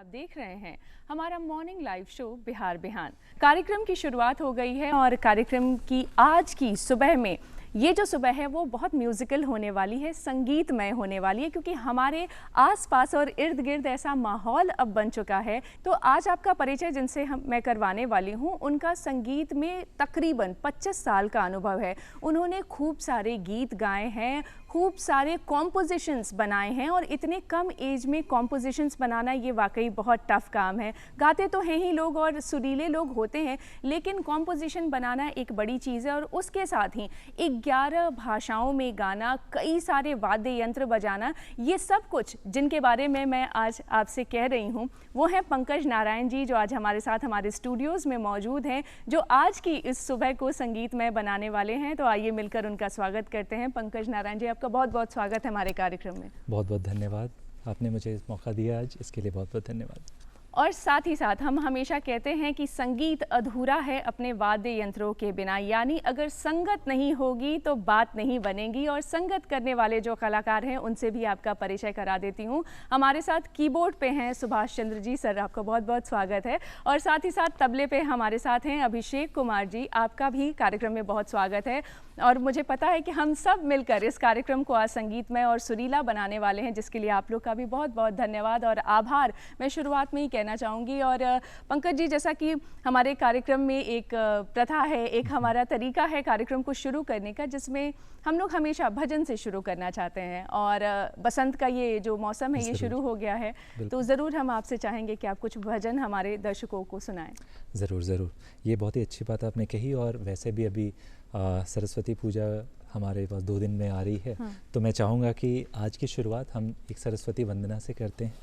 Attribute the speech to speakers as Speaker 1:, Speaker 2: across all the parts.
Speaker 1: देख रहे हैं हमारा मॉर्निंग लाइव शो बिहार बिहान। कार्यक्रम की शुरुआत हो गई है और कार्यक्रम की आज की सुबह में ये जो सुबह है वो बहुत म्यूज़िकल होने वाली है, संगीतमय होने वाली है, क्योंकि हमारे आसपास और इर्द गिर्द ऐसा माहौल अब बन चुका है। तो आज आपका परिचय जिनसे मैं करवाने वाली हूँ, उनका संगीत में तकरीबन 25 साल का अनुभव है। उन्होंने खूब सारे गीत गाए हैं, खूब सारे कॉम्पोजिशंस बनाए हैं और इतने कम एज में कॉम्पोजिशंस बनाना ये वाकई बहुत टफ़ काम है। गाते तो हैं ही लोग और सुरीले लोग होते हैं, लेकिन कॉम्पोजिशन बनाना एक बड़ी चीज़ है और उसके साथ ही 11 भाषाओं में गाना, कई सारे वाद्य यंत्र बजाना, ये सब कुछ जिनके बारे में मैं आज आपसे कह रही हूँ वो हैं पंकज नारायण जी, जो आज हमारे साथ हमारे स्टूडियोज़ में मौजूद हैं, जो आज की इस सुबह को संगीतमय बनाने वाले हैं। तो आइए मिलकर उनका स्वागत करते हैं। पंकज नारायण जी, आपका बहुत बहुत स्वागत है हमारे कार्यक्रम में।
Speaker 2: बहुत बहुत धन्यवाद, आपने मुझे इस मौका दिया आज, इसके लिए बहुत बहुत धन्यवाद।
Speaker 1: और साथ ही साथ हम हमेशा कहते हैं कि संगीत अधूरा है अपने वाद्य यंत्रों के बिना, यानी अगर संगत नहीं होगी तो बात नहीं बनेगी। और संगत करने वाले जो कलाकार हैं उनसे भी आपका परिचय करा देती हूँ। हमारे साथ कीबोर्ड पे हैं सुभाष चंद्र जी, सर आपका बहुत बहुत स्वागत है। और साथ ही साथ तबले पे हमारे साथ हैं अभिषेक कुमार जी, आपका भी कार्यक्रम में बहुत स्वागत है। और मुझे पता है कि हम सब मिलकर इस कार्यक्रम को आज संगीतमय और सुरीला बनाने वाले हैं, जिसके लिए आप लोग का भी बहुत बहुत धन्यवाद और आभार मैं शुरुआत में ही कहना चाहूँगी। और पंकज जी, जैसा कि हमारे कार्यक्रम में एक प्रथा है, एक हमारा तरीका है कार्यक्रम को शुरू करने का, जिसमें हम लोग हमेशा भजन से शुरू करना चाहते हैं। और बसंत का ये जो मौसम है ये शुरू हो गया है, तो ज़रूर हम आपसे चाहेंगे कि आप कुछ भजन हमारे दर्शकों को सुनाएं।
Speaker 2: ज़रूर ज़रूर, ये बहुत ही अच्छी बात आपने कही। और वैसे भी अभी सरस्वती पूजा हमारे पास 2 दिन में आ रही है। हाँ। तो मैं चाहूँगा कि आज की शुरुआत हम एक सरस्वती वंदना से करते हैं।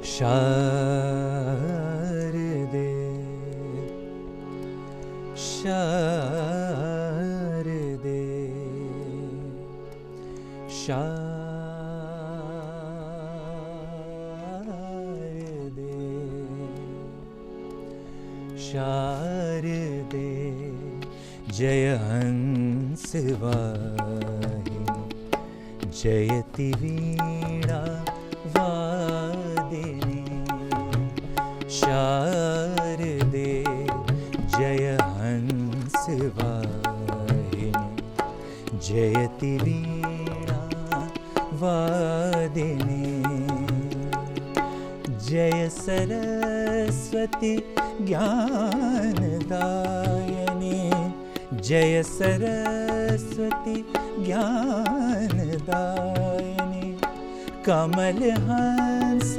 Speaker 2: शारदे शारदे शारदे जय हंस वाहिनी जयति वीणा वादिनी। शारदे जय हंस वाहिनी जयति वीणा वादिनी। जय सरस्वती ज्ञानदायिनी जय सरस्वती ज्ञानदायिनी। कमल हंस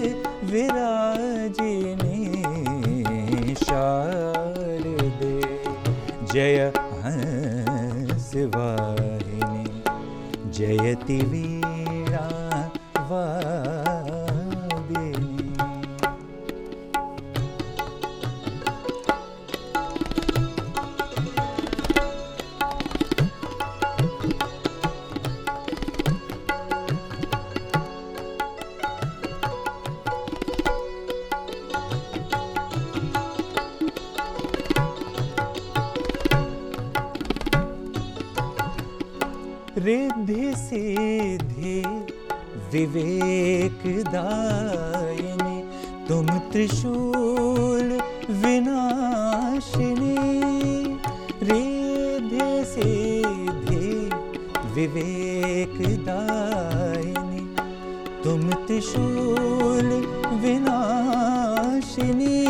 Speaker 2: विराजिनी। शारदे जय हंस वाहिनी जयति वीणा वादिनी। रिद्धि सिद्धि विवेक दायिनी तुम त्रिशूल विनाशिनी। रिद्धि सिद्धि विवेक दायिनी तुम त्रिशूल विनाशिनी।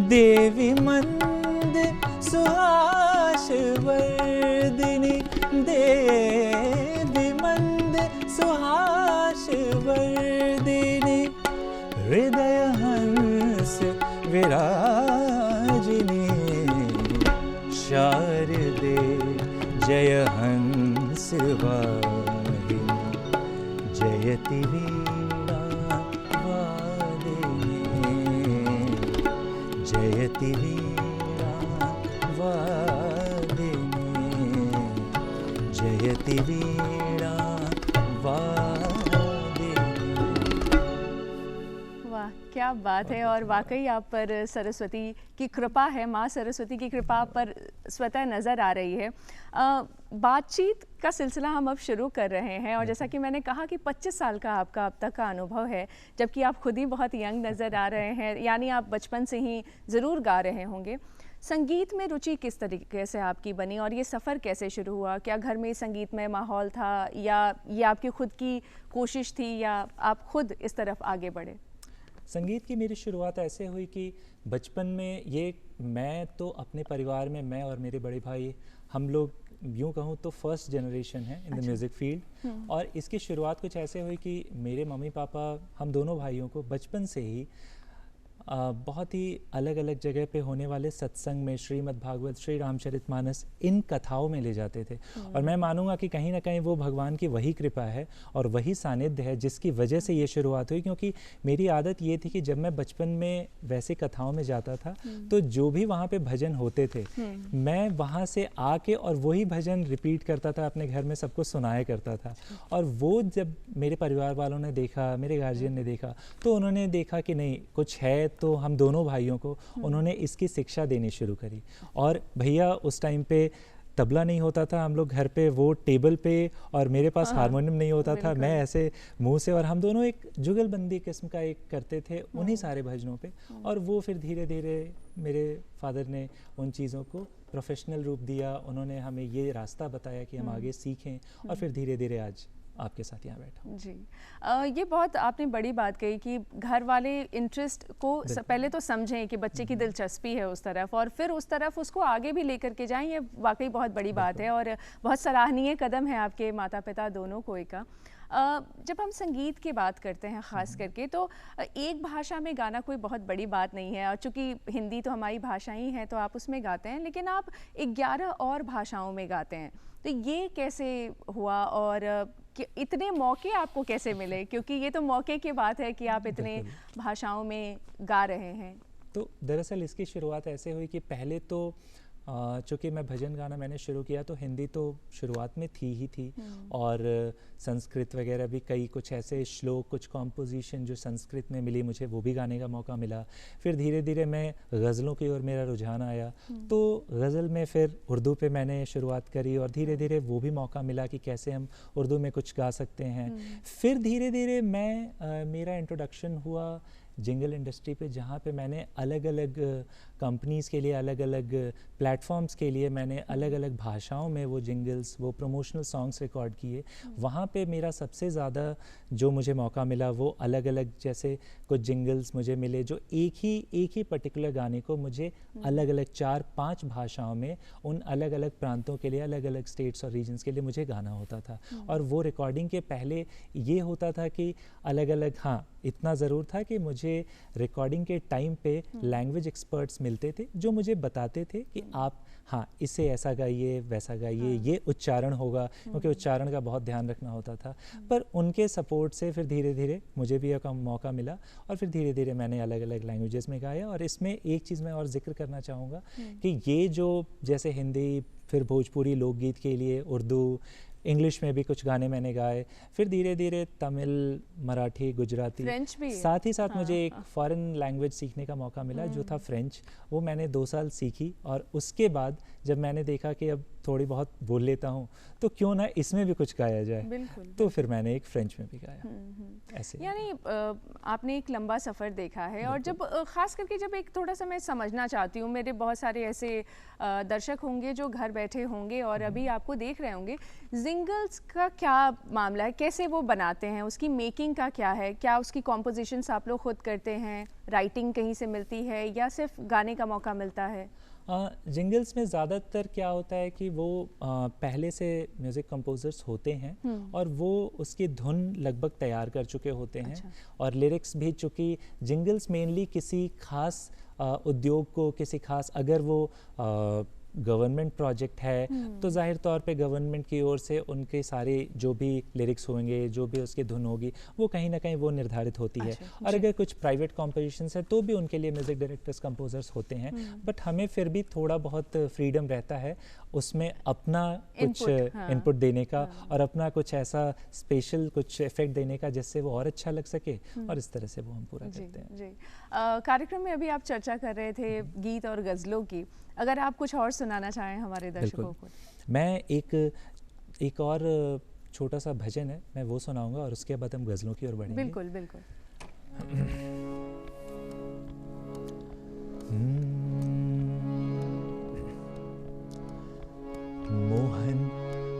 Speaker 2: देवी मंद सुहास वर्धिनी देवी मंद सुहास वर्धिनी। हृदय हंस विराजिनी। शारदे जय हंस वाहिनी जयति वीणा वादिनी जयति वीणा वादिनी जयति वीणा वादिनी।
Speaker 1: वाह, क्या क्या बात है। और वाकई आप पर सरस्वती की कृपा है, माँ सरस्वती की कृपा आप पर स्वतः नज़र आ रही है। बातचीत का सिलसिला हम अब शुरू कर रहे हैं और जैसा कि मैंने कहा कि 25 साल का आपका अब तक का अनुभव है, जबकि आप खुद ही बहुत यंग नज़र आ रहे हैं, यानी आप बचपन से ही ज़रूर गा रहे होंगे। संगीत में रुचि किस तरीके से आपकी बनी और ये सफ़र कैसे शुरू हुआ? क्या घर में संगीतमय माहौल था या ये आपकी खुद की कोशिश थी या आप खुद इस तरफ आगे बढ़े?
Speaker 2: संगीत की मेरी शुरुआत ऐसे हुई कि बचपन में मैं तो अपने परिवार में मैं और मेरे बड़े भाई हम लोग यूँ कहूँ तो फर्स्ट जनरेशन है इन द म्यूज़िक फील्ड। और इसकी शुरुआत कुछ ऐसे हुई कि मेरे मम्मी पापा हम दोनों भाइयों को बचपन से ही बहुत ही अलग अलग जगह पे होने वाले सत्संग में श्रीमद् भागवत, श्री रामचरितमानस, इन कथाओं में ले जाते थे। और मैं मानूंगा कि कहीं ना कहीं वो भगवान की वही कृपा है और वही सानिध्य है जिसकी वजह से ये शुरुआत हुई। क्योंकि मेरी आदत ये थी कि जब मैं बचपन में वैसे कथाओं में जाता था तो जो भी वहाँ पे भजन होते थे मैं वहाँ से आके और वही भजन रिपीट करता था, अपने घर में सबको सुनाया करता था। और वो जब मेरे परिवार वालों ने देखा, मेरे गार्जियन ने देखा, तो उन्होंने देखा कि नहीं कुछ है, तो हम दोनों भाइयों को उन्होंने इसकी शिक्षा देनी शुरू करी। और भैया उस टाइम पे तबला नहीं होता था हम लोग घर पे, वो टेबल पे, और मेरे पास हारमोनियम नहीं होता था, मैं ऐसे मुंह से, और हम दोनों एक जुगलबंदी किस्म का एक करते थे उन्हीं सारे भजनों पे। और वो फिर धीरे धीरे मेरे फादर ने उन चीज़ों को प्रोफेशनल रूप दिया, उन्होंने हमें ये रास्ता बताया कि हम आगे सीखें, और फिर धीरे धीरे आज आपके साथ यहाँ बैठा हूँ।
Speaker 1: जी, ये बहुत आपने बड़ी बात कही कि घर वाले इंटरेस्ट को पहले तो समझें कि बच्चे की दिलचस्पी है उस तरफ, और फिर उस तरफ उसको आगे भी लेकर के जाएं। ये वाकई बहुत बड़ी बात है और बहुत सराहनीय कदम है आपके माता पिता दोनों को का। जब हम संगीत की बात करते हैं ख़ास करके, तो एक भाषा में गाना कोई बहुत बड़ी बात नहीं है, और चूँकि हिंदी तो हमारी भाषा ही है तो आप उसमें गाते हैं, लेकिन आप 11 और भाषाओं में गाते हैं। तो ये कैसे हुआ और इतने मौके आपको कैसे मिले? क्योंकि ये तो मौके की बात है कि आप इतने भाषाओं में गा रहे हैं।
Speaker 2: तो दरअसल इसकी शुरुआत ऐसे हुई कि पहले तो चूँकि मैं भजन गाना मैंने शुरू किया तो हिंदी तो शुरुआत में थी ही थी, और संस्कृत वगैरह भी कई कुछ ऐसे श्लोक, कुछ कॉम्पोजिशन जो संस्कृत में मिली मुझे, वो भी गाने का मौका मिला। फिर धीरे धीरे मैं गज़लों की ओर मेरा रुझान आया, तो गज़ल में फिर उर्दू पे मैंने शुरुआत करी, और धीरे धीरे वो भी मौका मिला कि कैसे हम उर्दू में कुछ गा सकते हैं। फिर धीरे धीरे मेरा इंट्रोडक्शन हुआ जिंगल इंडस्ट्री पे, जहाँ पे मैंने अलग अलग कंपनीज़ के लिए, अलग अलग प्लेटफॉर्म्स के लिए मैंने अलग अलग भाषाओं में वो जिंगल्स, वो प्रमोशनल सॉन्ग्स रिकॉर्ड किए। वहाँ पे मेरा सबसे ज़्यादा जो मुझे मौका मिला वो अलग अलग, जैसे कुछ जिंगल्स मुझे मिले जो एक ही पर्टिकुलर गाने को मुझे अलग अलग 4-5 भाषाओं में उन अलग अलग प्रांतों के लिए, अलग अलग स्टेट्स और रीजन्स के लिए मुझे गाना होता था। और वो रिकॉर्डिंग के पहले ये होता था कि अलग अलग, हाँ इतना ज़रूर था कि मुझे रिकॉर्डिंग के टाइम पे लैंग्वेज एक्सपर्ट्स मिलते थे जो मुझे बताते थे कि आप हाँ इसे ऐसा गाइए, वैसा गाइए, ये उच्चारण होगा, क्योंकि उच्चारण का बहुत ध्यान रखना होता था। पर उनके सपोर्ट से फिर धीरे धीरे मुझे भी एक मौका मिला, और फिर धीरे धीरे मैंने अलग अलग लैंग्वेजेस में गाया। और इसमें एक चीज़ मैं और जिक्र करना चाहूँगा कि ये जो जैसे हिंदी, फिर भोजपुरी लोकगीत के लिए उर्दू, इंग्लिश में भी कुछ गाने मैंने गाए, फिर धीरे धीरे तमिल, मराठी, गुजराती,
Speaker 1: फ्रेंच भी,
Speaker 2: साथ ही साथ मुझे एक फॉरेन लैंग्वेज सीखने का मौका मिला जो था फ्रेंच। वो मैंने 2 साल सीखी, और उसके बाद जब मैंने देखा कि अब थोड़ी बहुत बोल लेता हूँ तो क्यों ना इसमें भी कुछ गाया जाए, तो फिर मैंने एक फ्रेंच में भी गाया। ऐसे
Speaker 1: यानी आपने एक लंबा सफ़र देखा है। और जब ख़ास करके जब एक थोड़ा सा मैं समझना चाहती हूँ, मेरे बहुत सारे ऐसे दर्शक होंगे जो घर बैठे होंगे और अभी आपको देख रहे होंगे, जिंगल्स का क्या मामला है, कैसे वो बनाते हैं, उसकी मेकिंग का क्या है, क्या उसकी कॉम्पोजिशंस आप लोग खुद करते हैं, राइटिंग कहीं से मिलती है या सिर्फ गाने का मौका मिलता है?
Speaker 2: जिंगल्स में ज़्यादातर क्या होता है कि वो पहले से म्यूज़िक कंपोजर्स होते हैं और वो उसकी धुन लगभग तैयार कर चुके होते हैं। अच्छा। और लिरिक्स भी, चूँकि जिंगल्स मेनली किसी खास उद्योग को, किसी खास, अगर वो गवर्नमेंट प्रोजेक्ट है तो जाहिर तौर पे गवर्नमेंट की ओर से उनके सारे जो भी लिरिक्स होंगे, जो भी उसकी धुन होगी, वो कहीं ना कहीं वो निर्धारित होती है। और अगर कुछ प्राइवेट कॉम्पोजिशंस है तो भी उनके लिए म्यूज़िक डायरेक्टर्स, कंपोजर्स होते हैं, बट हमें फिर भी थोड़ा बहुत फ्रीडम रहता है उसमें अपना कुछ इनपुट देने का और अपना कुछ ऐसा स्पेशल कुछ इफेक्ट देने का जिससे वो और अच्छा लग सके, और इस तरह से वो हम पूरा करते हैं।
Speaker 1: जी। कार्यक्रम में अभी आप चर्चा कर रहे थे गीत और गज़लों की, अगर आप कुछ और सुनाना चाहें हमारे दर्शकों को।
Speaker 2: मैं एक और छोटा सा भजन है, मैं वो सुनाऊंगा और उसके बाद हम गज़लों की ओर बढ़ेंगे।
Speaker 1: बिल्कुल बिल्कुल।
Speaker 2: मोहन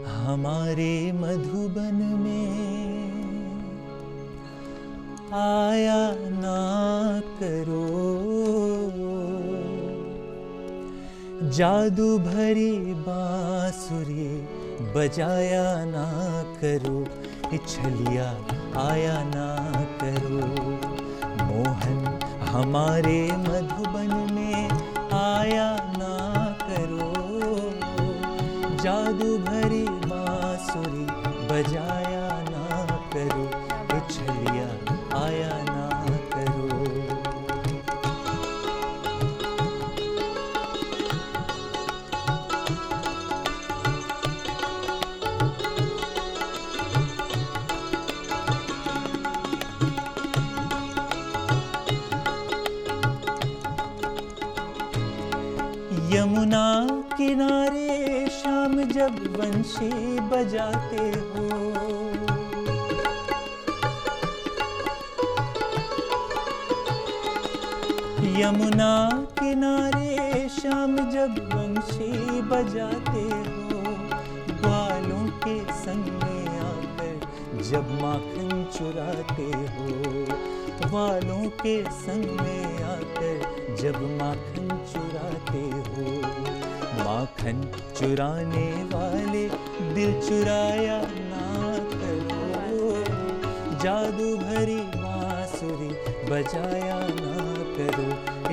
Speaker 2: हमारे मधुबन में आया ना करो, जादू भरी बांसुरी बजाया ना करो, छलिया आया ना करो। मोहन हमारे मधुबन में आया ना करो, जादू भरी बांसुरी बजाया ना करो, छलिया आया ना करो। यमुना किनारे शाम जब बंशी बजाते हो, यमुना किनारे शाम जब बंशी बजाते हो, ग्वालों के संग में आकर जब माखन चुराते हो, ग्वालों के संग में आकर जब माखन चुराते हो। माखन चुराने वाले दिल चुराया ना करो, जादू भरी बांसुरी बजाया ना करो,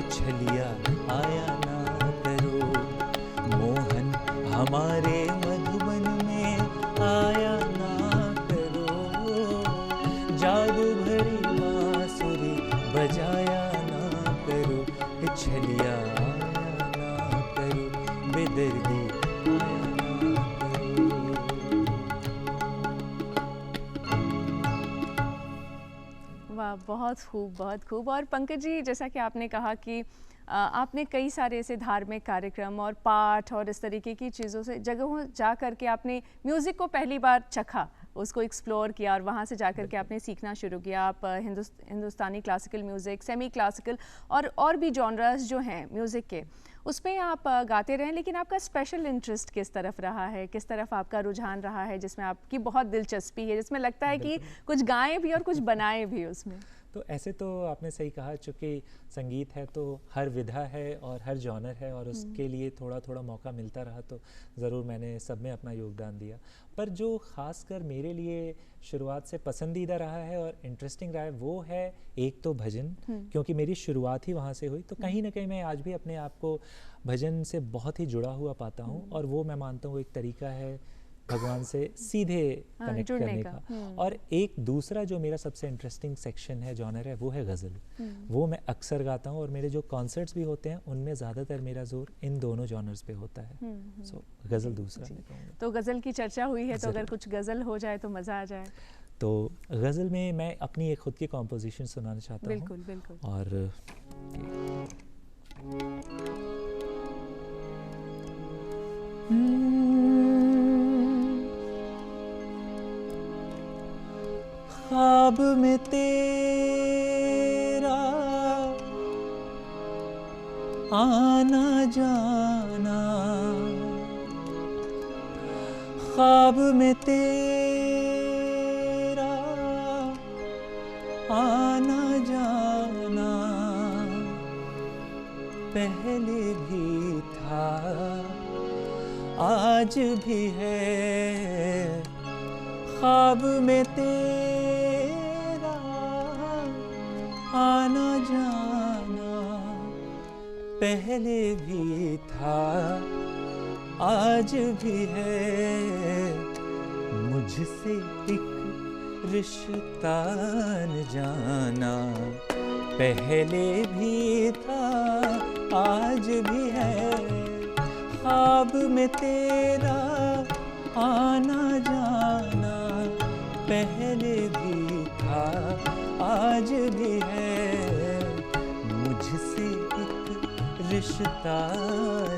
Speaker 2: छलिया आया ना करो। मोहन हमारे मधुबन में आया ना करो, जादू भरी बांसुरी बजाया ना करो, छलिया आया ना करो, बेदर्दी आया ना करो।
Speaker 1: वाह, बहुत खूब, बहुत खूब। और पंकज जी, जैसा कि आपने कहा कि आपने कई सारे ऐसे धार्मिक कार्यक्रम और पाठ और इस तरीके की चीज़ों से जगहों जा कर के आपने म्यूज़िक को पहली बार चखा, उसको एक्सप्लोर किया और वहाँ से जा कर के आपने सीखना शुरू किया। आप हिंदुस्तानी क्लासिकल म्यूज़िक, सेमी क्लासिकल और भी जॉनरास जो हैं म्यूज़िक के, उसमें आप गाते रहे, लेकिन आपका स्पेशल इंटरेस्ट किस तरफ रहा है, किस तरफ आपका रुझान रहा है जिसमें आपकी बहुत दिलचस्पी है, जिसमें लगता है कि कुछ गाएं भी और कुछ बनाएं भी उसमें?
Speaker 2: तो ऐसे तो आपने सही कहा, चूँकि संगीत है तो हर विधा है और हर जॉनर है, और उसके लिए थोड़ा थोड़ा मौका मिलता रहा तो ज़रूर मैंने सब में अपना योगदान दिया। पर जो ख़ासकर मेरे लिए शुरुआत से पसंदीदा रहा है और इंटरेस्टिंग रहा है वो है एक तो भजन, क्योंकि मेरी शुरुआत ही वहाँ से हुई। तो कहीं ना कहीं मैं आज भी अपने आप को भजन से बहुत ही जुड़ा हुआ पाता हूँ, और वो मैं मानता हूँ एक तरीका है भगवान से सीधे कनेक्ट करने का। और एक दूसरा जो मेरा सबसे इंटरेस्टिंग सेक्शन है, जॉनर है, वो है गज़ल। वो मैं अक्सर गाता हूँ, और मेरे जो कॉन्सर्ट्स भी होते हैं उनमें ज़्यादातर मेरा जोर इन दोनों जॉनर्स पे होता है। सो गज़ल दूसरा मैं कहूँगा।
Speaker 1: तो गज़ल की चर्चा हुई है, तो अगर कुछ गज़ल हो जाए तो मज़ा आ जाए।
Speaker 2: तो गज़ल में मैं अपनी एक खुद की कॉम्पोजिशन सुनाना चाहता हूँ।
Speaker 1: बिल्कुल बिल्कुल।
Speaker 2: और ख्वाब में तेरा आना जाना, ख्वाब में तेरा आना जाना, पहले भी था आज भी है, ख्वाब में तेरा आना जाना, पहले भी था आज भी है, मुझसे एक रिश्ता न जाना, पहले भी था आज भी है, ख्वाब में तेरा आना जाना, पहले भी था आज भी है, मुझसे एक रिश्ता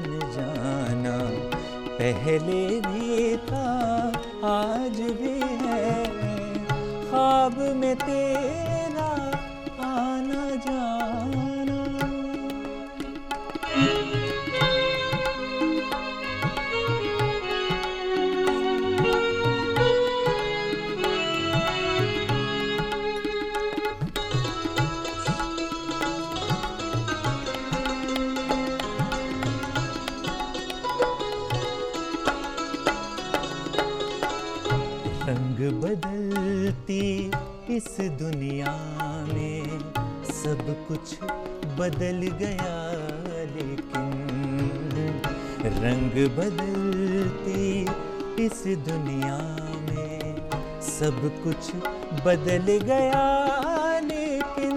Speaker 2: न जाना, पहले भी था आज भी है, ख्वाब में तेरा आना जाना। रंग बदलती इस दुनिया में सब कुछ बदल गया, लेकिन रंग बदलती इस दुनिया में सब कुछ बदल गया, लेकिन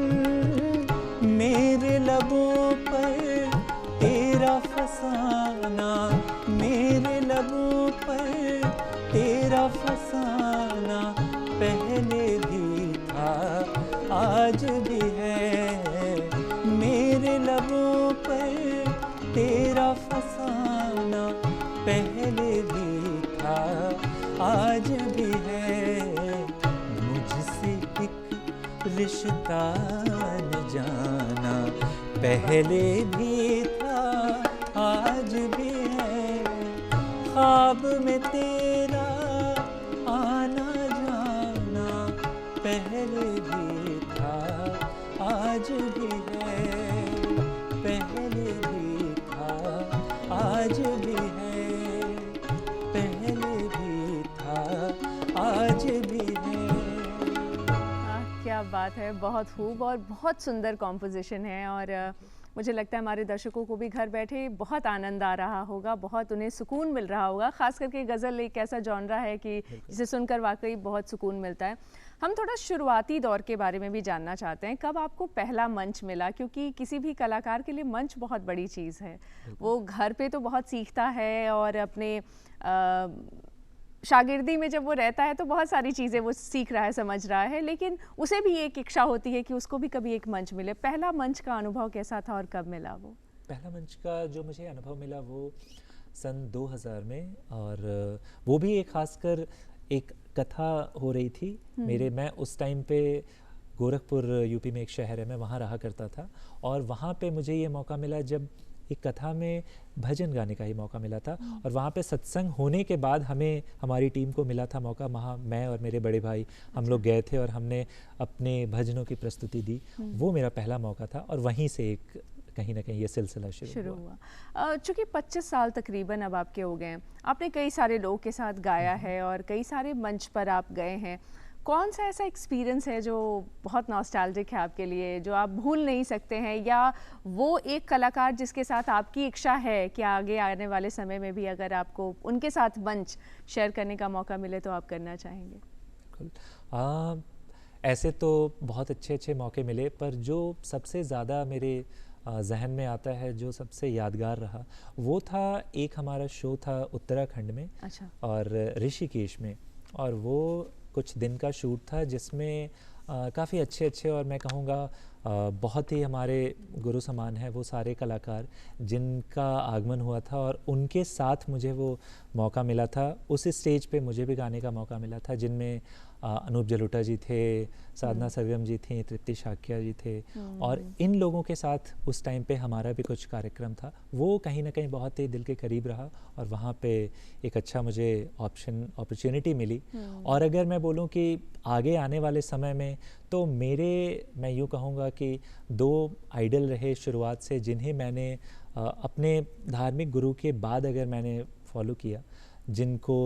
Speaker 2: मेरे लबों पर तेरा फसाना, मेरे लबों पर तेरा फसाना, पहले भी था आज भी है, मेरे लबों पर तेरा फसाना, पहले भी था आज भी है, मुझसे एक रिश्ता न जाना, पहले भी था आज भी है, ख्वाब में तेरा आना जाना, पहले भी था आज भी है, पहले भी था आज भी है, पहले भी था आज भी है।
Speaker 1: क्या बात है, बहुत खूब और बहुत सुंदर कॉम्पोजिशन है, और मुझे लगता है हमारे दर्शकों को भी घर बैठे बहुत आनंद आ रहा होगा, बहुत उन्हें सुकून मिल रहा होगा। ख़ास करके गज़ल एक ऐसा जॉनरा है कि जिसे सुनकर वाकई बहुत सुकून मिलता है। हम थोड़ा शुरुआती दौर के बारे में भी जानना चाहते हैं, कब आपको पहला मंच मिला? क्योंकि किसी भी कलाकार के लिए मंच बहुत बड़ी चीज़ है। वो घर पे तो बहुत सीखता है और अपने शागिर्दी में जब वो रहता है तो बहुत सारी चीज़ें वो सीख रहा है, समझ रहा है, लेकिन उसे भी एक इच्छा होती है कि उसको भी कभी एक मंच मिले। पहला मंच का अनुभव कैसा था और कब मिला वो?
Speaker 2: पहला मंच का जो मुझे अनुभव मिला वो सन 2000 में, और वो भी एक खासकर एक कथा हो रही थी मैं उस टाइम पे गोरखपुर यूपी में एक शहर है, मैं वहाँ रहा करता था, और वहाँ पे मुझे ये मौका मिला जब एक कथा में भजन गाने का ही मौका मिला था, और वहाँ पे सत्संग होने के बाद हमें हमारी टीम को मिला था मौका, वहाँ मैं और मेरे बड़े भाई हम लोग गए थे और हमने अपने भजनों की प्रस्तुति दी। वो मेरा पहला मौका था, और वहीं से एक कहीं ना कहीं ये सिलसिला शुरू हुआ।
Speaker 1: चूँकि 25 साल तकरीबन अब आपके हो गए हैं, आपने कई सारे लोगों के साथ गाया है और कई सारे मंच पर आप गए हैं, कौन सा ऐसा एक्सपीरियंस है जो बहुत नॉस्टैल्जिक है आपके लिए, जो आप भूल नहीं सकते हैं, या वो एक कलाकार जिसके साथ आपकी इच्छा है कि आगे आने वाले समय में भी अगर आपको उनके साथ मंच शेयर करने का मौका मिले तो आप करना चाहेंगे?
Speaker 2: बिल्कुल, ऐसे तो बहुत अच्छे अच्छे मौके मिले, पर जो सबसे ज़्यादा मेरे जहन में आता है, जो सबसे यादगार रहा, वो था एक हमारा शो था उत्तराखंड में।
Speaker 1: अच्छा।
Speaker 2: और ऋषिकेश में, और वो कुछ दिन का शूट था जिसमें काफ़ी अच्छे अच्छे और मैं कहूँगा बहुत ही हमारे गुरु समान है वो सारे कलाकार जिनका आगमन हुआ था, और उनके साथ मुझे वो मौका मिला था। उस स्टेज पे मुझे भी गाने का मौका मिला था, जिनमें अनूप जलोटा जी थे, साधना सरगम जी थी, तृप्ति शाक्या जी थे, और इन लोगों के साथ उस टाइम पे हमारा भी कुछ कार्यक्रम था। वो कहीं ना कहीं बहुत ही दिल के करीब रहा, और वहाँ पे एक अच्छा मुझे अपॉर्चुनिटी मिली। और अगर मैं बोलूँ कि आगे आने वाले समय में, तो मैं यूँ कहूँगा कि 2 आइडल रहे शुरुआत से, जिन्हें मैंने अपने धार्मिक गुरु के बाद अगर मैंने फॉलो किया, जिनको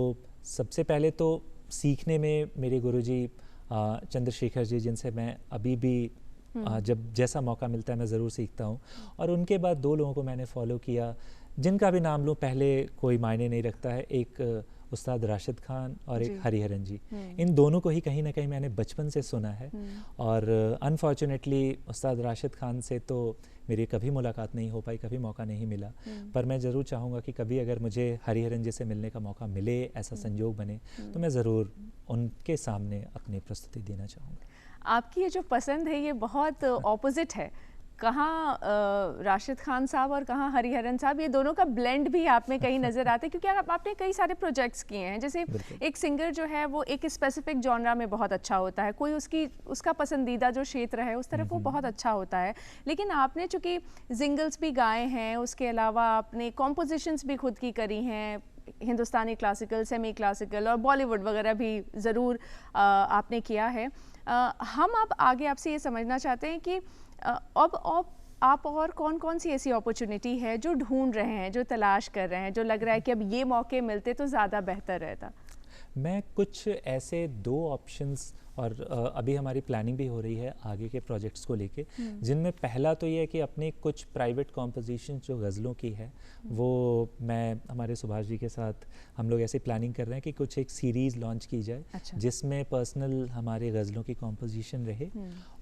Speaker 2: सबसे पहले तो सीखने में मेरे गुरुजी चंद्रशेखर जी, जिनसे मैं अभी भी जब जैसा मौका मिलता है मैं ज़रूर सीखता हूँ, और उनके बाद 2 लोगों को मैंने फॉलो किया, जिनका भी नाम लूँ पहले कोई मायने नहीं रखता है, एक उस्ताद राशिद खान और एक हरिहरन जी। इन दोनों को ही कहीं ना कहीं मैंने बचपन से सुना है, और अनफॉर्चुनेटली उस्ताद राशिद खान से तो मेरी कभी मुलाकात नहीं हो पाई, कभी मौका नहीं मिला। पर मैं ज़रूर चाहूँगा कि कभी अगर मुझे हरिहरन जी से मिलने का मौका मिले, ऐसा संयोग बने, तो मैं ज़रूर उनके सामने अपनी प्रस्तुति देना चाहूँगा।
Speaker 1: आपकी ये जो पसंद है ये बहुत ऑपोजिट है, कहाँ राशिद खान साहब और कहाँ हरिहरन साहब, ये दोनों का ब्लेंड भी आप में कहीं नज़र आता है, क्योंकि आपने कई सारे प्रोजेक्ट्स किए हैं। जैसे एक सिंगर जो है वो एक स्पेसिफिक जॉनरा में बहुत अच्छा होता है, कोई उसका पसंदीदा जो क्षेत्र है उस तरफ वो बहुत अच्छा होता है, लेकिन आपने चूँकि जिंगल्स भी गाए हैं, उसके अलावा आपने कॉम्पोजिशंस भी खुद की करी हैं, हिंदुस्तानी क्लासिकल, सेमी क्लासिकल और बॉलीवुड वगैरह भी ज़रूर आपने किया है। हम अब आगे आपसे ये समझना चाहते हैं कि अब आप और कौन कौन सी ऐसी अपॉर्चुनिटी है जो ढूंढ रहे हैं, जो तलाश कर रहे हैं, जो लग रहा है कि अब ये मौके मिलते तो ज़्यादा बेहतर रहता?
Speaker 2: मैं कुछ ऐसे 2 ऑप्शंस, और अभी हमारी प्लानिंग भी हो रही है आगे के प्रोजेक्ट्स को लेके, जिनमें पहला तो ये है कि अपने कुछ प्राइवेट कॉम्पोजिशन जो गज़लों की है वो मैं हमारे सुभाष जी के साथ हम लोग ऐसी प्लानिंग कर रहे हैं कि कुछ एक सीरीज़ लॉन्च की जाए। अच्छा। जिसमें पर्सनल हमारे गज़लों की कॉम्पोजिशन रहे,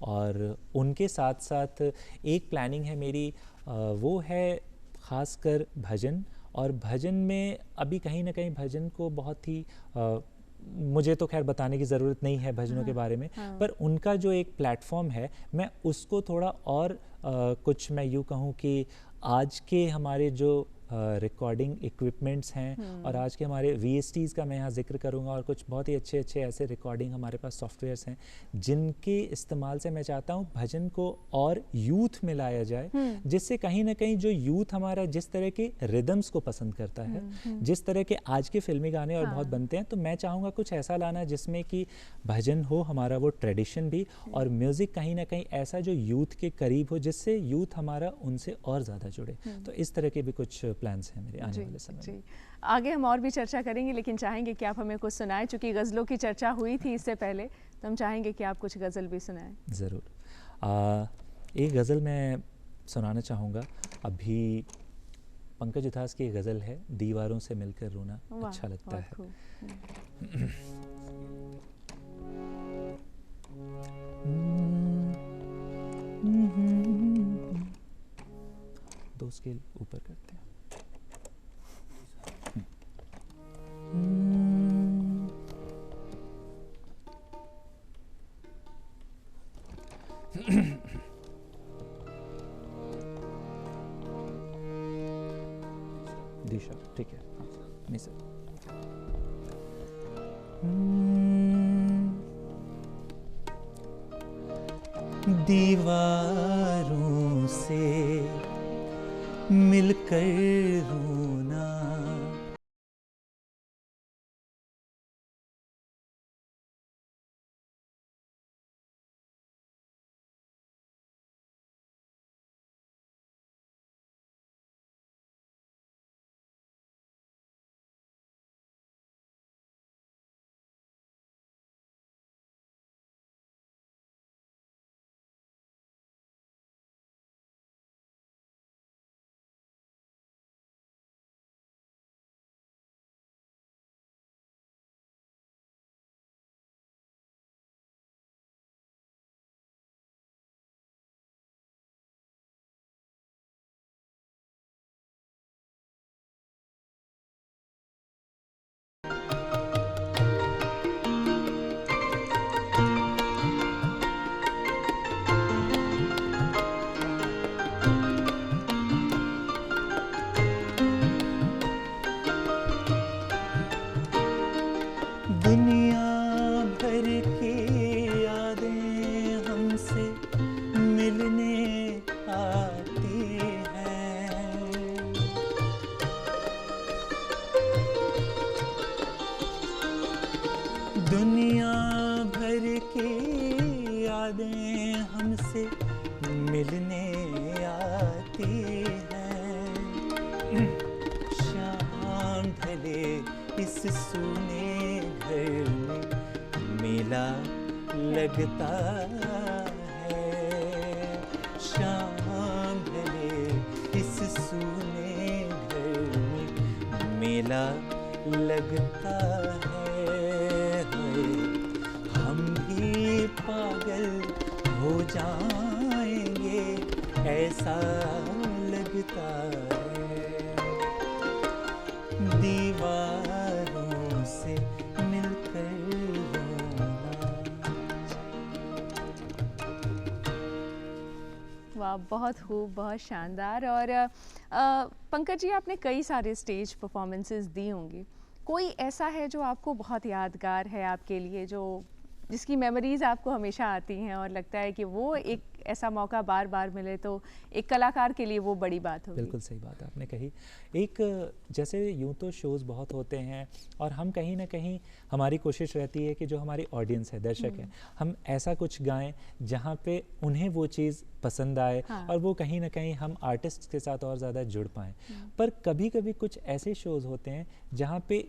Speaker 2: और उनके साथ साथ एक प्लानिंग है मेरी, वो है ख़ासकर भजन। और भजन में अभी कहीं ना कहीं भजन को बहुत ही मुझे तो खैर बताने की ज़रूरत नहीं है भजनों के बारे में, पर उनका जो एक प्लेटफॉर्म है मैं उसको थोड़ा और कुछ मैं यूँ कहूँ कि आज के हमारे जो रिकॉर्डिंग इक्विपमेंट्स हैं और आज के हमारे VSTs का मैं यहाँ जिक्र करूँगा, और कुछ बहुत ही अच्छे अच्छे ऐसे रिकॉर्डिंग हमारे पास सॉफ्टवेयर्स हैं जिनके इस्तेमाल से मैं चाहता हूँ भजन को और यूथ में लाया जाए, जिससे कहीं ना कहीं जो यूथ हमारा जिस तरह के रिदम्स को पसंद करता है, जिस तरह के आज के फिल्मी गाने और बहुत बनते हैं, तो मैं चाहूँगा कुछ ऐसा लाना जिसमें कि भजन हो हमारा वो ट्रेडिशन भी, और म्यूज़िक कहीं ना कहीं ऐसा जो यूथ के करीब हो, जिससे यूथ हमारा उनसे और ज़्यादा जुड़े। तो इस तरह के भी कुछ प्लान्स हैं मेरे आने वाले समय में।
Speaker 1: आगे हम और भी चर्चा करेंगे, लेकिन चाहेंगे कि आप हमें कुछ सुनाएं। चूँकि गज़लों की चर्चा हुई थी इससे पहले, तो हम चाहेंगे कि आप कुछ गज़ल भी सुनाएं।
Speaker 2: ज़रूर। एक गज़ल मैं सुनाना चाहूँगा। अभी पंकज उधास की गज़ल है, दीवारों से मिलकर रोना अच्छा लगता है। दो स्केल ऊपर करते हैं। दिशा ठीक है, नहीं सर। दीवारों से मिलकर रोना, दुनिया भर की यादें हमसे मिलने आती हैं, दुनिया भर की यादें हमसे मिलने आती हैं। शाम ढले इस सूने घर में मेला लगता है, शाम ढले इस सूने घर मेला लगता है, हम भी पागल हो जाएंगे ऐसा लगता है, दीवारों से मिलकर रोना।
Speaker 1: वाह, बहुत खूब, बहुत शानदार। और पंकज जी, आपने कई सारे स्टेज परफॉर्मेंसेस दी होंगी, कोई ऐसा है जो आपको बहुत यादगार है आपके लिए, जो जिसकी मेमोरीज आपको हमेशा आती हैं और लगता है कि वो एक ऐसा मौका बार बार मिले तो एक कलाकार के लिए वो बड़ी बात होगी?
Speaker 2: बिल्कुल सही बात आपने कही। एक जैसे यूँ तो शोज़ बहुत होते हैं और हम कहीं ना कहीं हमारी कोशिश रहती है कि जो हमारी ऑडियंस है, दर्शक है, हम ऐसा कुछ गाएं जहाँ पे उन्हें वो चीज़ पसंद आए।
Speaker 1: हाँ।
Speaker 2: और वो कहीं ना कहीं हम आर्टिस्ट के साथ और ज़्यादा जुड़ पाएँ। पर कभी कभी कुछ ऐसे शोज़ होते हैं जहाँ पे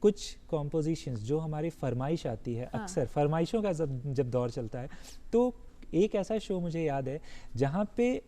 Speaker 2: कुछ कॉम्पोजिशंस जो हमारी फरमाइश आती है,
Speaker 1: हाँ।
Speaker 2: अक्सर फरमाइशों का जब दौर चलता है, तो एक ऐसा शो मुझे याद है जहाँ पे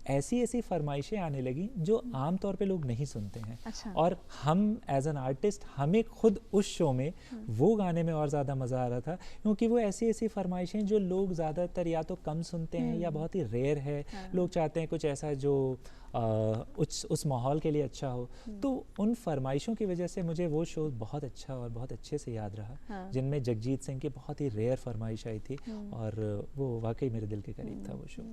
Speaker 2: ऐसी ऐसी फरमाइशें आने लगी जो आम तौर पे लोग नहीं सुनते हैं।
Speaker 1: अच्छा।
Speaker 2: और हम एज एन आर्टिस्ट, हमें खुद उस शो में वो गाने में और ज़्यादा मज़ा आ रहा था, क्योंकि वो ऐसी ऐसी फरमाइशें जो लोग ज़्यादातर या तो कम सुनते हैं या बहुत ही रेयर है।
Speaker 1: हाँ।
Speaker 2: लोग चाहते हैं कुछ ऐसा जो उस माहौल के लिए अच्छा हो। तो उन फरमाइशों की वजह से मुझे वो शो बहुत अच्छा और बहुत अच्छे से याद रहा।
Speaker 1: हाँ।
Speaker 2: जिनमें जगजीत सिंह की बहुत ही रेयर फरमाइश आई थी और वो वाकई मेरे दिल के करीब था वो शो।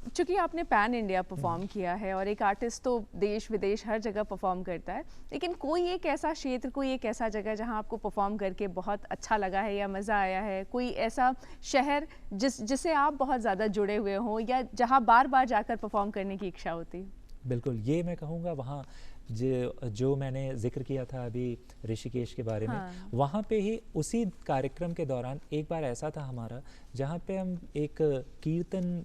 Speaker 1: चूँकि आपने पैन इंडिया परफॉर्म किया है और एक आर्टिस्ट तो देश विदेश हर जगह परफॉर्म करता है, लेकिन कोई एक ऐसा क्षेत्र, कोई एक ऐसा जगह जहाँ आपको परफॉर्म करके बहुत अच्छा लगा है या मज़ा आया है, कोई ऐसा शहर जिससे आप बहुत ज़्यादा जुड़े हुए हों या जहाँ बार बार जाकर परफॉर्म करने की इच्छा होती?
Speaker 2: बिल्कुल, ये मैं कहूँगा वहाँ जो मैंने जिक्र किया था अभी ऋषिकेश के बारे में,
Speaker 1: हाँ।
Speaker 2: वहाँ पे ही उसी कार्यक्रम के दौरान एक बार ऐसा था हमारा, जहाँ पे हम एक कीर्तन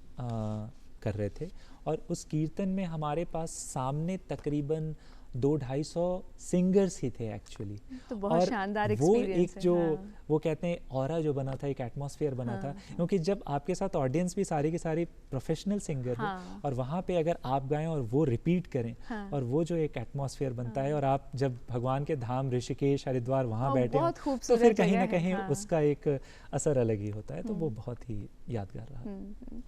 Speaker 2: कर रहे थे और उस कीर्तन में हमारे पास सामने तकरीबन 200-250 सिंगर्स ही थे एक्चुअली।
Speaker 1: तो बहुत शानदार
Speaker 2: वो
Speaker 1: एक्सपीरियंस
Speaker 2: एक
Speaker 1: है।
Speaker 2: जो
Speaker 1: हाँ।
Speaker 2: वो कहते हैं ऑरा जो बना था, एक एटमॉस्फेयर बना था, क्योंकि जब आपके साथ ऑडियंस भी सारी की सारी प्रोफेशनल सिंगर हो और वहाँ पे अगर आप गाएं और वो रिपीट करें और वो जो एक एटमॉस्फेयर बनता है और आप जब भगवान के धाम ऋषिकेश, हरिद्वार वहाँ बैठे हो तो फिर कहीं ना कहीं उसका एक असर अलग ही होता है। तो वो बहुत ही यादगार रहा।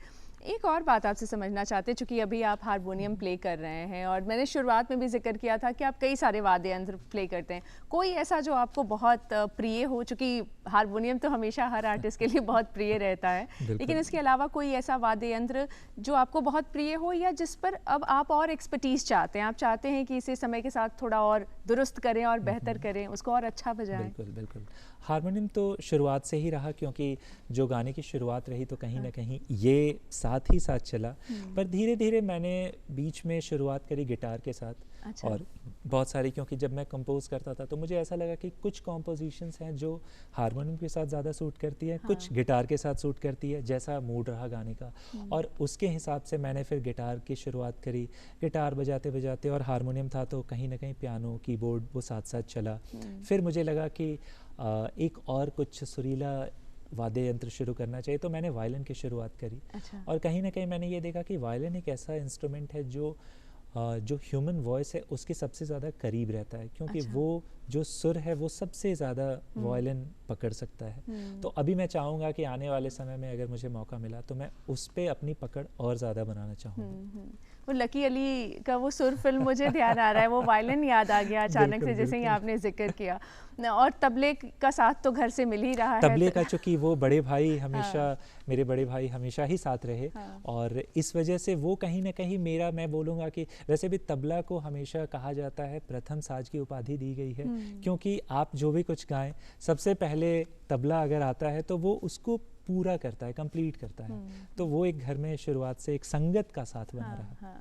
Speaker 1: एक और बात आपसे समझना चाहते हैं, चूँकि अभी आप हारमोनियम प्ले कर रहे हैं और मैंने शुरुआत में भी जिक्र किया था कि आप कई सारे वाद्य यंत्र प्ले करते हैं, कोई ऐसा जो आपको बहुत प्रिय हो? चूँकि हारमोनियम तो हमेशा हर आर्टिस्ट के लिए बहुत प्रिय रहता है, लेकिन इसके अलावा कोई ऐसा वाद्य यंत्र जो आपको बहुत प्रिय हो या जिस पर अब आप और एक्सपर्टीज चाहते हैं, आप चाहते हैं कि इसे समय के साथ थोड़ा और दुरुस्त करें और बेहतर करें, उसको और अच्छा बजाएं?
Speaker 2: बिल्कुल बिल्कुल। हारमोनियम तो शुरुआत से ही रहा, क्योंकि जो गाने की शुरुआत रही तो कहीं ना कहीं ये साथ ही साथ चला। पर धीरे धीरे मैंने बीच में शुरुआत करी गिटार के साथ।
Speaker 1: अच्छा।
Speaker 2: और बहुत सारी, क्योंकि जब मैं कंपोज करता था तो मुझे ऐसा लगा कि कुछ कॉम्पोजिशंस हैं जो हारमोनियम के साथ ज़्यादा सूट करती है, कुछ गिटार के साथ सूट करती है, जैसा मूड रहा गाने का। और उसके हिसाब से मैंने फिर गिटार की शुरुआत करी, गिटार बजाते बजाते, और हारमोनियम था तो कहीं ना कहीं पियानो, कीबोर्ड वो साथ साथ चला। फिर मुझे लगा कि एक और कुछ सुरीला वाद्य यंत्र शुरू करना चाहिए, तो मैंने वायलिन की शुरुआत करी।
Speaker 1: अच्छा।
Speaker 2: और कहीं ना कहीं मैंने ये देखा कि वायलिन एक ऐसा इंस्ट्रूमेंट है जो ह्यूमन वॉइस है उसके सबसे ज़्यादा करीब रहता है, क्योंकि
Speaker 1: अच्छा।
Speaker 2: वो जो सुर है वो सबसे ज़्यादा वायलिन पकड़ सकता है। तो अभी मैं चाहूँगा कि आने वाले समय में अगर मुझे मौका मिला तो मैं उस पर अपनी पकड़ और ज़्यादा बनाना चाहूँगा।
Speaker 1: वो लकी अली का वो सुर फिल्म मुझे ध्यान आ रहा है, वो वायलिन याद आ गया अचानक से जैसे ही आपने जिक्र किया। और तबले का साथ तो घर से मिल ही रहा है।
Speaker 2: तबले का चूँकि वो बड़े भाई हमेशा मेरे बड़े भाई हमेशा ही साथ रहे। और इस वजह से वो कहीं ना कहीं मेरा, मैं बोलूँगा कि वैसे भी तबला को हमेशा कहा जाता है प्रथम साज की उपाधि दी गई है, क्योंकि आप जो भी कुछ गाएं सबसे पहले तबला अगर आता है तो वो उसको पूरा करता है, कंप्लीट करता है। तो वो एक घर में शुरुआत से एक संगत का साथ बना रहा।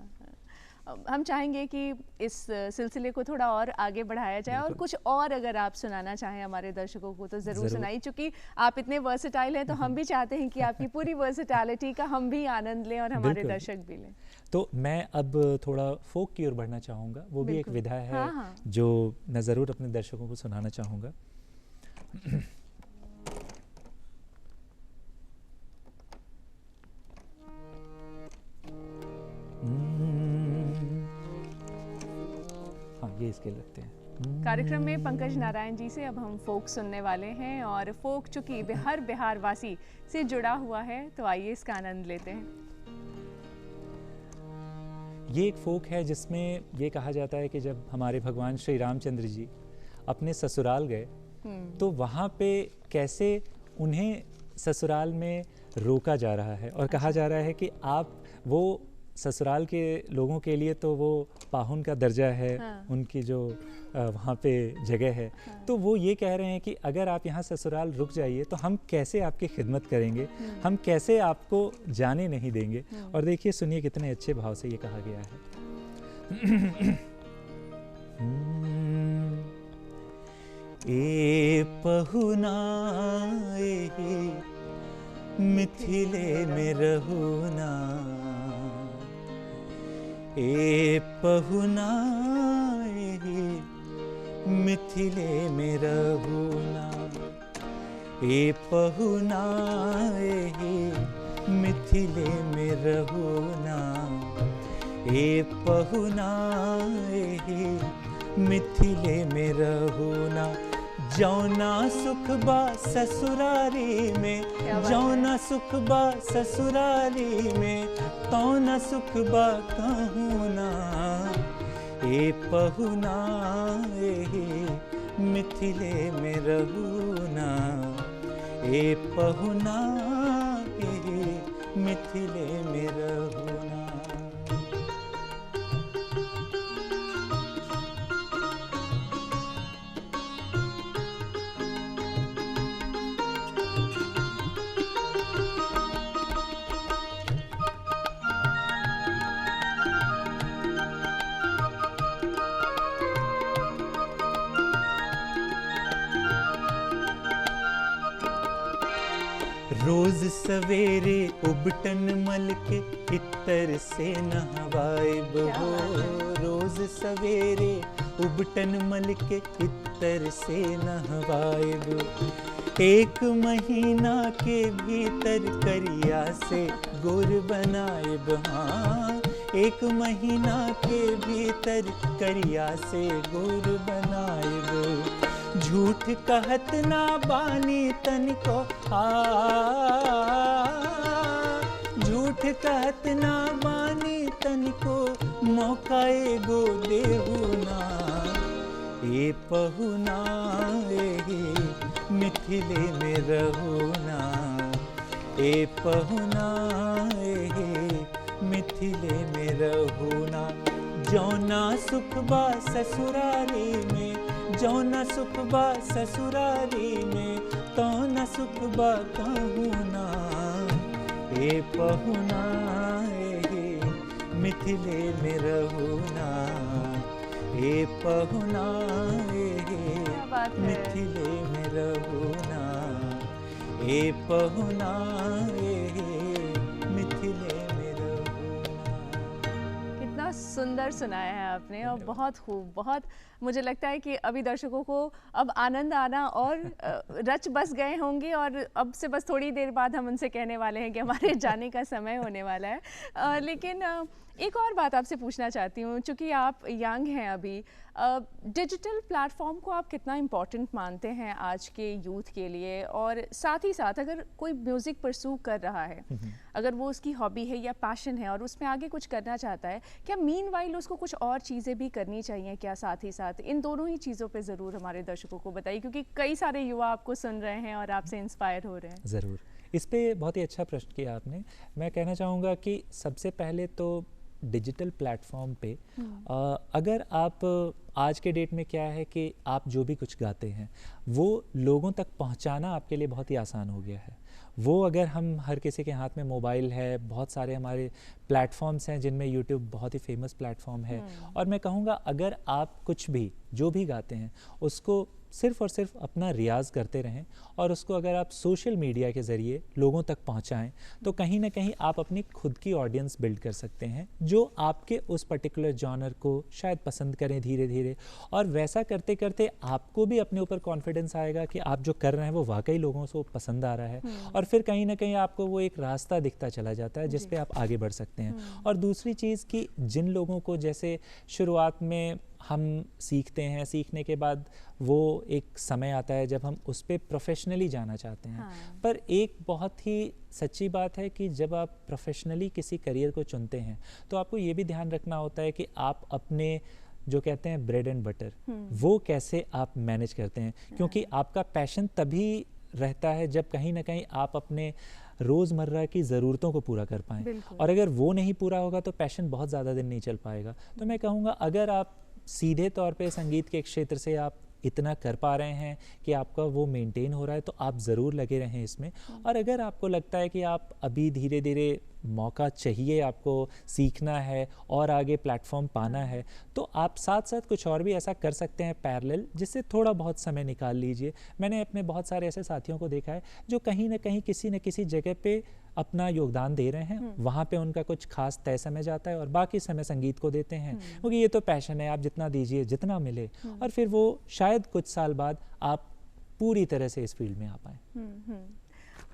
Speaker 1: हम चाहेंगे कि इस सिलसिले को थोड़ा और आगे बढ़ाया जाए और कुछ और अगर आप सुनाना चाहें हमारे दर्शकों को तो ज़रूर सुनाइए। चूँकि आप इतने वर्सेटाइल हैं तो हम भी चाहते हैं कि आपकी पूरी वर्सेटैलिटी का हम भी आनंद लें और हमारे दर्शक भी लें।
Speaker 2: तो मैं अब थोड़ा फोक की ओर बढ़ना चाहूँगा, वो भी एक विधा है जो मैं ज़रूर अपने दर्शकों को सुनाना चाहूँगा। हाँ, ये इसके लगते हैं।
Speaker 1: कार्यक्रम में पंकज नारायण जी से अब हम फोक सुनने वाले हैं और फोक चूंकि हर बिहार वासी से जुड़ा हुआ है तो आइए इसका आनंद लेते हैं।
Speaker 2: ये एक फोक है जिसमें ये कहा जाता है कि जब हमारे भगवान श्री रामचंद्र जी अपने ससुराल गए तो वहाँ पे कैसे उन्हें ससुराल में रोका जा रहा है और कहा जा रहा है कि आप वो ससुराल के लोगों के लिए तो वो पाहुन का दर्जा है। हाँ। उनकी जो वहाँ पे जगह है। हाँ। तो वो ये कह रहे हैं कि अगर आप यहाँ ससुराल रुक जाइए तो हम कैसे आपकी खिदमत करेंगे, हम कैसे आपको जाने नहीं देंगे। और देखिए सुनिए कितने अच्छे भाव से ये कहा गया है। ए पहुना मिथिले में रहुना, ए पहुना मिथिले में रहुना, ए पहुना मिथिले में रहुना, ए पहुना मिथिले में रहुना। जौना सुख बा ससुरारी में, जौना सुख बा ससुरारी में, तौना सुख बा कहूना, ए पहुना मिथिले में रहुना, ए पहुना मिथिले में रहुना। रोज सवेरे उबटन मल के इत्तर से नहवाइब हो, रोज सवेरे उबटन मल के इत्तर से नहवाइब। एक महीना के भीतर करिया से गुर बनाइब, हाँ एक महीना के भीतर करिया से गुर बनाइब। झूठ कहत ना बानी तनिको, झूठ कहत ना बानी तनिको, मौका एगो देहुना, ए पहुना मिथिले में रहुना, ए पहुना मिथिले में रहुना। जौना सुख बा ससुरारी में, जौना सुख बा ससुरारी में, तौना सुख बा कहूना, ए पहुना मिथिले में रहुना, ए पहुना मिथिले में रहुना, ए पहुना मिथिले में रहुना।
Speaker 1: कितना सुंदर सुनाया है आपने और बहुत खूब, बहुत मुझे लगता है कि अभी दर्शकों को अब आनंद आना और रच बस गए होंगे और अब से बस थोड़ी देर बाद हम उनसे कहने वाले हैं कि हमारे जाने का समय होने वाला है। लेकिन एक और बात आपसे पूछना चाहती हूँ, चूँकि आप यंग हैं अभी, डिजिटल प्लेटफॉर्म को आप कितना इम्पोर्टेंट मानते हैं आज के यूथ के लिए, और साथ ही साथ अगर कोई म्यूज़िक परस्यू कर रहा है, अगर वो उसकी हॉबी है या पैशन है और उसमें आगे कुछ करना चाहता है, क्या मीनवाइल उसको कुछ और चीज़ें भी करनी चाहिए क्या साथ ही साथ? इन दोनों ही चीज़ों पे ज़रूर हमारे दर्शकों को बताइए, क्योंकि कई सारे युवा आपको सुन रहे हैं और आपसे इंस्पायर हो रहे हैं।
Speaker 2: ज़रूर, इस पे बहुत ही अच्छा प्रश्न किया आपने। मैं कहना चाहूँगा कि सबसे पहले तो डिजिटल प्लेटफॉर्म पे अगर आप आज के डेट में क्या है कि आप जो भी कुछ गाते हैं वो लोगों तक पहुंचाना आपके लिए बहुत ही आसान हो गया है। वो अगर हम हर किसी के हाथ में मोबाइल है, बहुत सारे हमारे प्लेटफॉर्म्स हैं जिनमें यूट्यूब बहुत ही फेमस प्लेटफॉर्म है, और मैं कहूँगा अगर आप कुछ भी जो भी गाते हैं उसको सिर्फ़ और सिर्फ अपना रियाज़ करते रहें और उसको अगर आप सोशल मीडिया के ज़रिए लोगों तक पहुंचाएं तो कहीं ना कहीं आप अपनी खुद की ऑडियंस बिल्ड कर सकते हैं जो आपके उस पर्टिकुलर जॉनर को शायद पसंद करें धीरे धीरे, और वैसा करते करते आपको भी अपने ऊपर कॉन्फिडेंस आएगा कि आप जो कर रहे हैं वो वाकई लोगों को पसंद आ रहा है, और फिर कहीं ना कहीं आपको वो एक रास्ता दिखता चला जाता है जिस पे आप आगे बढ़ सकते हैं। और दूसरी चीज़ कि जिन लोगों को जैसे शुरुआत में हम सीखते हैं, सीखने के बाद वो एक समय आता है जब हम उस पर प्रोफेशनली जाना चाहते हैं।
Speaker 1: हाँ।
Speaker 2: पर एक बहुत ही सच्ची बात है कि जब आप प्रोफेशनली किसी करियर को चुनते हैं तो आपको ये भी ध्यान रखना होता है कि आप अपने जो कहते हैं ब्रेड एंड बटर, वो कैसे आप मैनेज करते हैं, क्योंकि आपका पैशन तभी रहता है जब कहीं ना कहीं आप अपने रोज़मर्रा की ज़रूरतों को पूरा कर पाएँ। और अगर वो नहीं पूरा होगा तो पैशन बहुत ज़्यादा दिन नहीं चल पाएगा। तो मैं कहूँगा अगर आप सीधे तौर पे संगीत के क्षेत्र से आप इतना कर पा रहे हैं कि आपका वो मेंटेन हो रहा है तो आप ज़रूर लगे रहें इसमें। और अगर आपको लगता है कि आप अभी धीरे धीरे मौका चाहिए, आपको सीखना है और आगे प्लेटफॉर्म पाना है, तो आप साथ साथ कुछ और भी ऐसा कर सकते हैं पैरेलल, जिससे थोड़ा बहुत समय निकाल लीजिए। मैंने अपने बहुत सारे ऐसे साथियों को देखा है जो कहीं ना कहीं किसी न किसी जगह पे अपना योगदान दे रहे हैं, वहाँ पे उनका कुछ खास तय समय जाता है और बाकी समय संगीत को देते हैं, क्योंकि ये तो पैशन है, आप जितना दीजिए जितना मिले, और फिर वो शायद कुछ साल बाद आप पूरी तरह से इस फील्ड में आ पाएँ।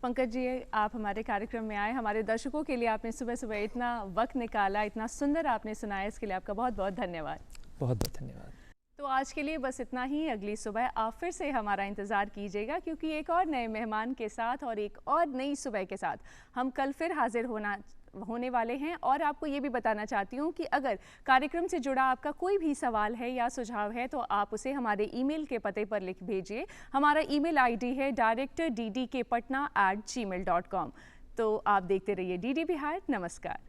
Speaker 1: पंकज जी, आप हमारे कार्यक्रम में आए, हमारे दर्शकों के लिए आपने सुबह सुबह इतना वक्त निकाला, इतना सुंदर आपने सुनाया, इसके लिए आपका बहुत बहुत धन्यवाद।
Speaker 2: बहुत बहुत धन्यवाद।
Speaker 1: तो आज के लिए बस इतना ही। अगली सुबह आप फिर से हमारा इंतज़ार कीजिएगा, क्योंकि एक और नए मेहमान के साथ और एक और नई सुबह के साथ हम कल फिर हाजिर होने वाले हैं। और आपको ये भी बताना चाहती हूँ कि अगर कार्यक्रम से जुड़ा आपका कोई भी सवाल है या सुझाव है तो आप उसे हमारे ईमेल के पते पर लिख भेजिए। हमारा ईमेल आईडी है director.ddkpatna@gmail.com। तो आप देखते रहिए DD बिहार। नमस्कार।